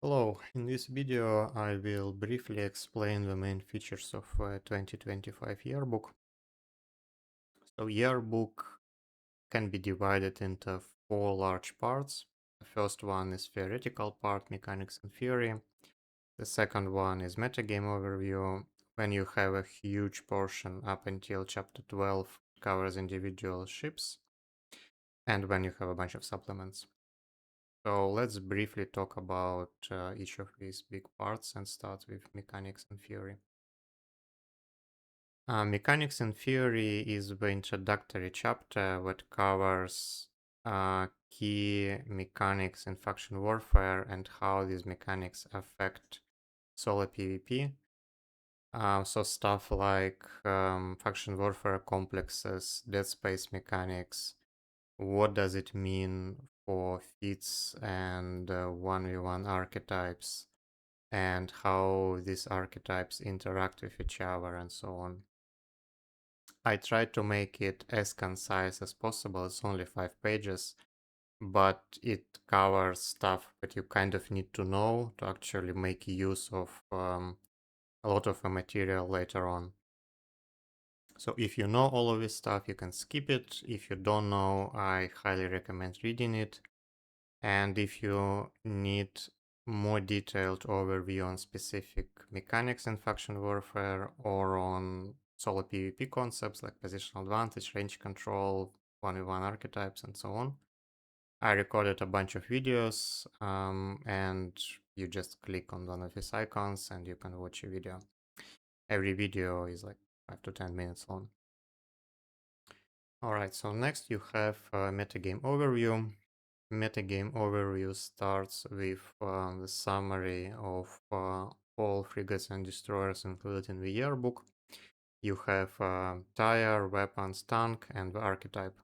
Hello, in this video I will briefly explain the main features of 2025 Yearbook. So Yearbook can be divided into four large parts. The first one is theoretical part, mechanics and theory. The second one is metagame overview, when you have a huge portion up until chapter 12 covers individual ships, and when you have a bunch of supplements. So let's briefly talk about each of these big parts and start with mechanics and theory. Mechanics and Theory is the introductory chapter that covers key mechanics in faction warfare and how these mechanics affect solo PvP. So stuff like faction warfare complexes, dead space mechanics, what does it mean for feats and 1v1 archetypes, and how these archetypes interact with each other and so on. I tried to make it as concise as possible. It's only 5 pages, but it covers stuff that you kind of need to know to actually make use of a lot of the material later on. So if you know all of this stuff, you can skip it. If you don't know, I highly recommend reading it. And if you need more detailed overview on specific mechanics in faction warfare or on solo PvP concepts like positional advantage, range control, 1v1 archetypes, and so on, I recorded a bunch of videos, and you just click on one of these icons and you can watch a video. Every video is like 5 to 10 minutes long. Alright, so next you have metagame overview. Metagame overview starts with the summary of all frigates and destroyers included in the yearbook. You have tire, weapons, tank, and the archetype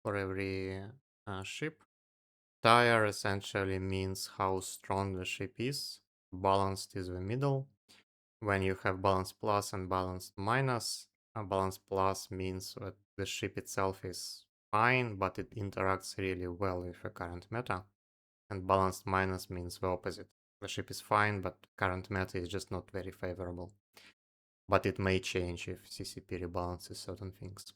for every ship. Tire essentially means how strong the ship is. Balanced is the middle. When you have balance plus and balance minus, balance plus means that the ship itself is fine, but it interacts really well with the current meta. And balanced minus means the opposite. The ship is fine, but current meta is just not very favorable. But it may change if CCP rebalances certain things.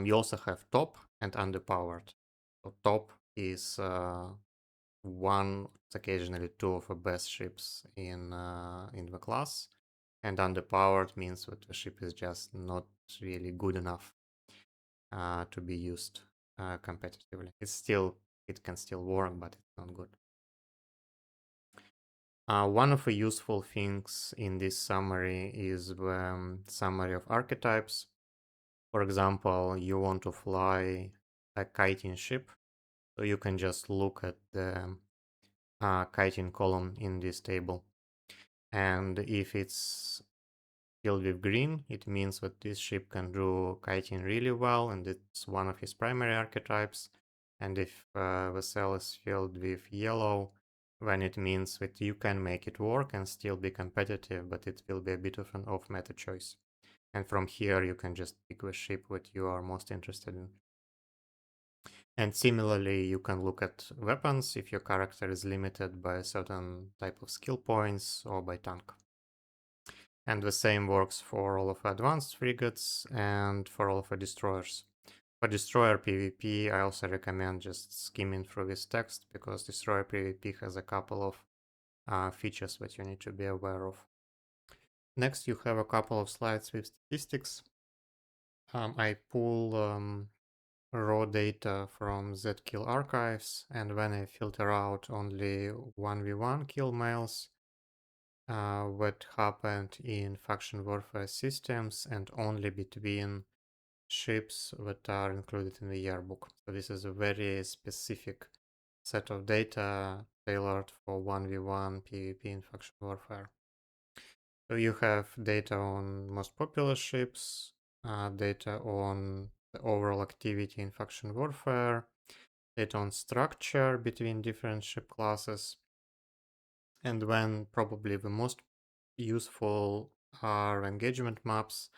You also have top and underpowered. So top is one, occasionally two of the best ships in the class, and underpowered means that the ship is just not really good enough to be used competitively. It can still work, but it's not good. One of the useful things in this summary is the summary of archetypes. For example, you want to fly a kiting ship, so you can just look at the kiting column in this table. And if it's filled with green, it means that this ship can do kiting really well, and it's one of his primary archetypes. And if the cell is filled with yellow, then it means that you can make it work and still be competitive, but it will be a bit of an off-meta choice. And from here, you can just pick the ship that you are most interested in. And similarly, you can look at weapons if your character is limited by a certain type of skill points or by tank. And the same works for all of advanced frigates and for all of the destroyers. For destroyer PvP, I also recommend just skimming through this text because destroyer PvP has a couple of features that you need to be aware of. Next, you have a couple of slides with statistics. I pull raw data from zkill archives, and when I filter out only 1v1 kill mails, what happened in faction warfare systems and only between ships that are included in the yearbook. So this is a very specific set of data tailored for 1v1 PvP in faction warfare. So you have data on most popular ships, data on the overall activity in faction warfare, data on structure between different ship classes, and when probably the most useful are engagement maps.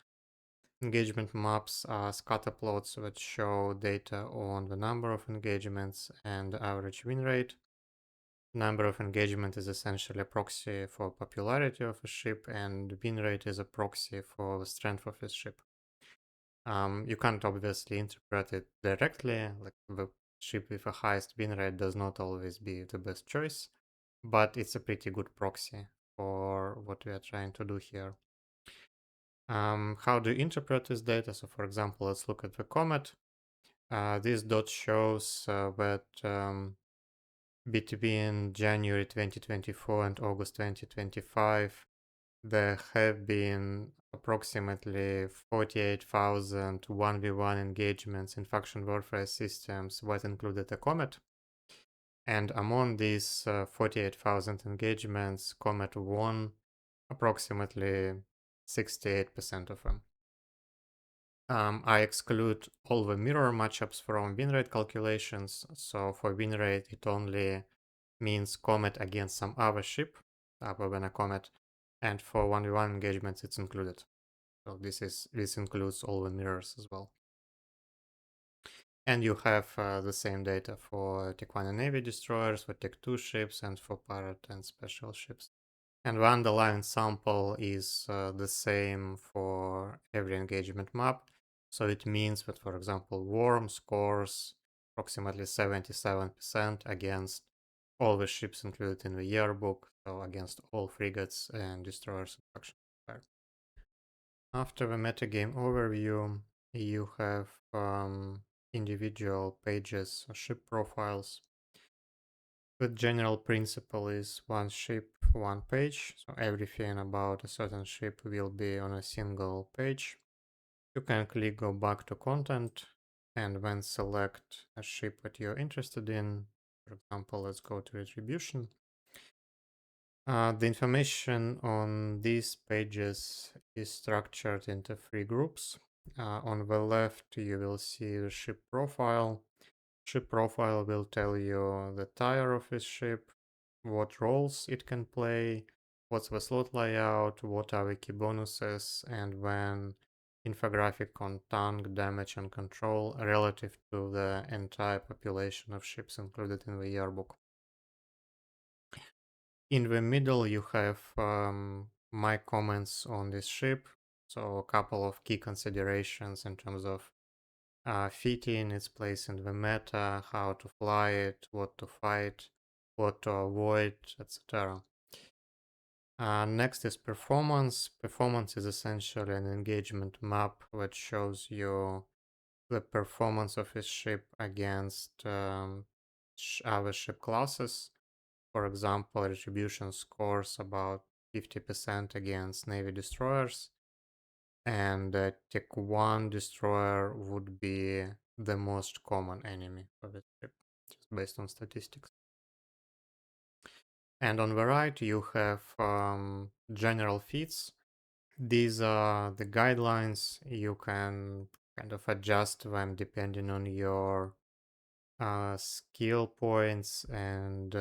Engagement maps are scatter plots that show data on the number of engagements and average win rate. Number of engagement is essentially a proxy for popularity of a ship, and win rate is a proxy for the strength of a ship. You can't obviously interpret it directly, like the ship with the highest win rate does not always be the best choice, but it's a pretty good proxy for what we are trying to do here. How do you interpret this data? So for example, let's look at the comet. This dot shows that between January 2024 and August 2025, there have been approximately 48,000 1v1 engagements in faction warfare systems that included a comet. And among these 48,000 engagements, Comet won approximately 68% of them. I exclude all the mirror matchups from win rate calculations. So for win rate, it only means Comet against some other ship other than a Comet. And for 1v1 engagements, it's included. So this includes all the mirrors as well. And you have the same data for Tech 1 and Navy destroyers, for Tech 2 ships, and for pirate and special ships. And the underlying sample is the same for every engagement map. So it means that, for example, Worm scores approximately 77% against all the ships included in the yearbook, so against all frigates and destroyers in faction warfare. After the metagame overview, you have individual pages or ship profiles. The general principle is one ship, one page, so everything about a certain ship will be on a single page. You can click go back to content and then select a ship that you're interested in. For example, let's go to retribution. The information on these pages is structured into 3 groups. On the left, you will see the ship profile. Ship profile will tell you the tire of this ship, what roles it can play, what's the slot layout, what are the key bonuses, and then infographic on tank, damage, and control relative to the entire population of ships included in the yearbook. In the middle, you have my comments on this ship. So a couple of key considerations in terms of fitting its place in the meta, how to fly it, what to fight, what to avoid, etc. Next is performance. Performance is essentially an engagement map that shows you the performance of a ship against other ship classes. For example, Retribution scores about 50% against Navy destroyers, and Tech 1 destroyer would be the most common enemy for the ship, just based on statistics. And on the right, you have general feats. These are the guidelines. You can kind of adjust them depending on your skill points and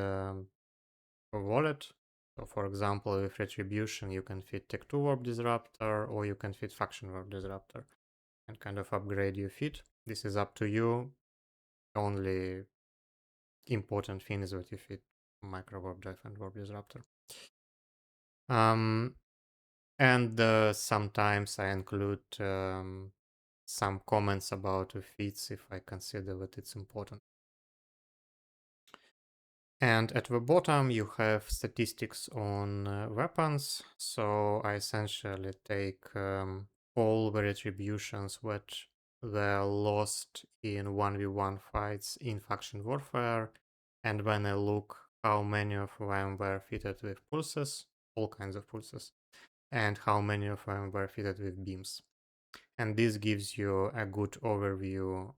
wallet. So for example, with Retribution, you can fit Tech 2 Warp Disruptor, or you can fit Faction Warp Disruptor and kind of upgrade your fit. This is up to you. Only important thing is that you fit Micro Warp Drive and Warp Disruptor. And sometimes I include some comments about the feats if I consider that it's important. And at the bottom, you have statistics on weapons. So I essentially take all the retributions that were lost in 1v1 fights in faction warfare. And when I look how many of them were fitted with pulses, all kinds of pulses, and how many of them were fitted with beams. And this gives you a good overview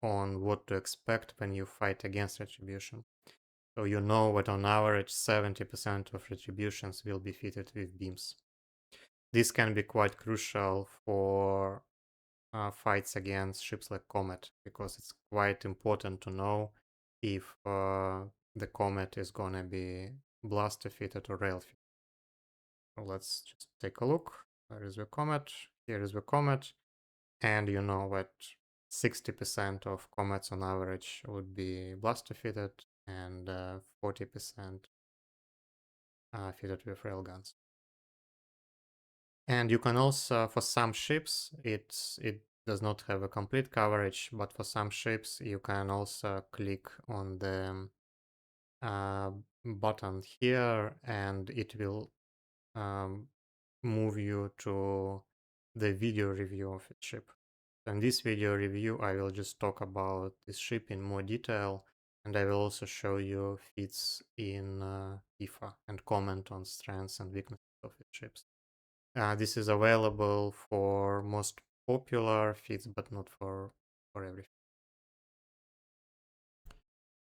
on what to expect when you fight against retribution. So you know that on average 70% of retributions will be fitted with beams. This can be quite crucial for fights against ships like Comet, because it's quite important to know if the Comet is gonna be blaster fitted or rail fitted. So let's just take a look. Where is the Comet? Here is the Comet. And you know that 60% of comets on average would be blaster fitted, and 40% fitted with railguns. And you can also, for some ships, it does not have a complete coverage, but for some ships you can also click on the uh, button here, and it will um, move you to the video review of the ship. In this video review, I will just talk about this ship in more detail, and I will also show you feats in IFA and comment on strengths and weaknesses of the ships. This is available for most popular feats, but not for everything.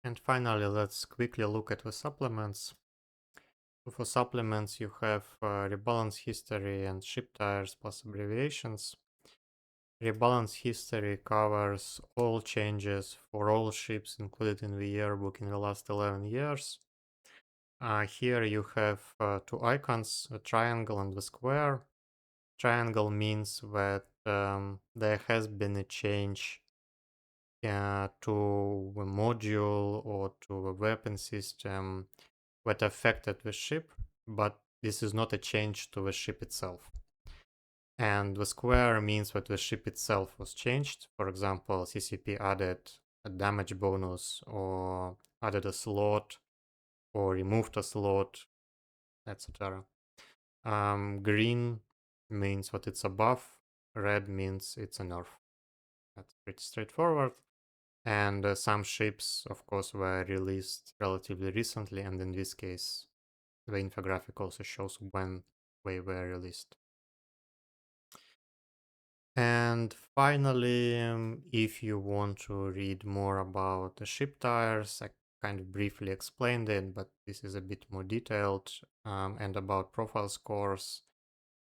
And finally, let's quickly look at the supplements. For supplements, you have rebalance history and ship tires plus abbreviations. Rebalance history covers all changes for all ships included in the yearbook in the last 11 years. Here you have two icons, a triangle and the square. Triangle means that there has been a change to a module or to a weapon system that affected the ship, but this is not a change to the ship itself. And the square means that the ship itself was changed. For example, CCP added a damage bonus or added a slot or removed a slot, etc. Green means that it's a buff. Red means it's a nerf. That's pretty straightforward. And some ships, of course, were released relatively recently, and in this case, the infographic also shows when they were released. And finally, if you want to read more about the ship tires, I kind of briefly explained it, but this is a bit more detailed, and about profile scores.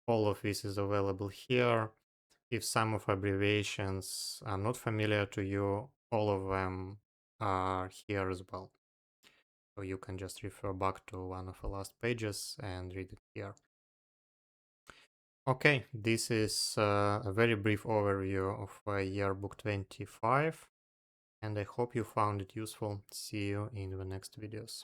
All of this is available here. If some of abbreviations are not familiar to you, all of them are here as well. So you can just refer back to one of the last pages and read it here. Okay, this is a very brief overview of Yearbook 25, and I hope you found it useful. See you in the next videos.